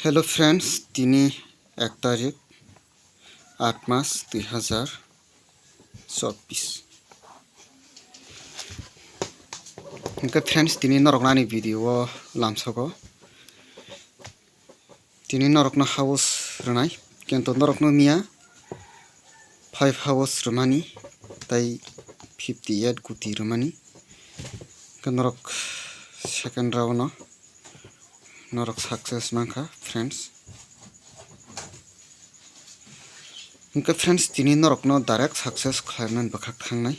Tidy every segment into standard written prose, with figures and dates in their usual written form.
Hello friends दिनै 1 तारिख 8 मास 2024 इनका फ्रेंड्स दिनै नरकनानि भिडियो लामसको दिनै नरकना हाउस रनाय किन्तु नरकनो मिया 5 हाउस रमानी ताई 58 गुटी रमानी नरक सेकेंड राउंड नरक सक्सेस मांखा फ्रेंड्स इनका फ्रेंड्स दिनै नरकनो डायरेक्ट सक्सेस खालामनानै बखाखांनाय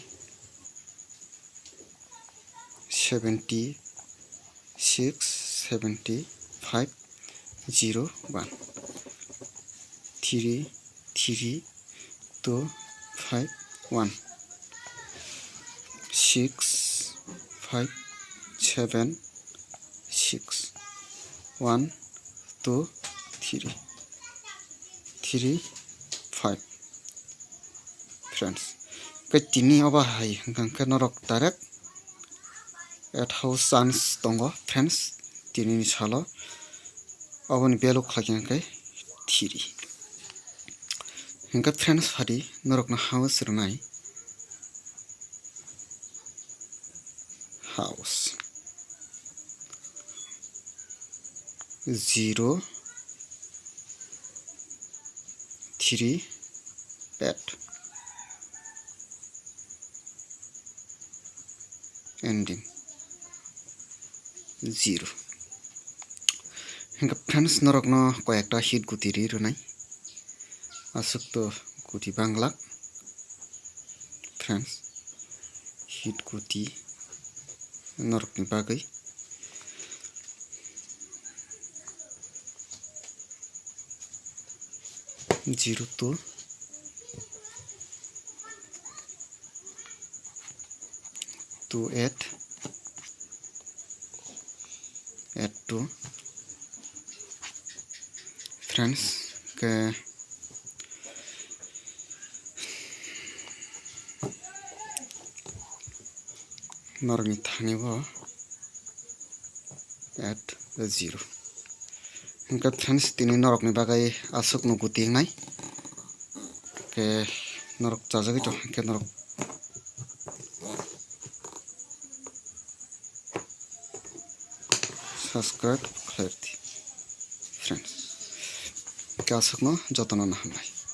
76 75 01 3 3 2 5 1 6 5 7 6 1 2 3 3 5 फ्रेंड्स कतिनी अबा हाय हंका नरक डायरेक्ट 8 हाउस चांस दंगो फ्रेंड्स दिनै सालो अबनि बेलो खालामकै 3 हंका फ्रेंड्स फादी नरकना हाउस रनाय हाउस 0 3 8 ending 0 हंका फ्रेंड्स नरकनो कयेकटा हिट गुटी रनाय आसुक तो गुटी बांगला फ्रेंड्स हिट गुटी नरकनि बागै 0 2 2 8 8 2 फ्रेंड्स के नरकनि थानिबो 8 0 हंका फ्रेंड्स दिनै नरकनि बागै आसुक नु गुटिंनाय के नरक जाजागै तो के नरक सब्सक्राइब खालामथि फ्रेंड्स के आसुक नु जतन ना हामबाय।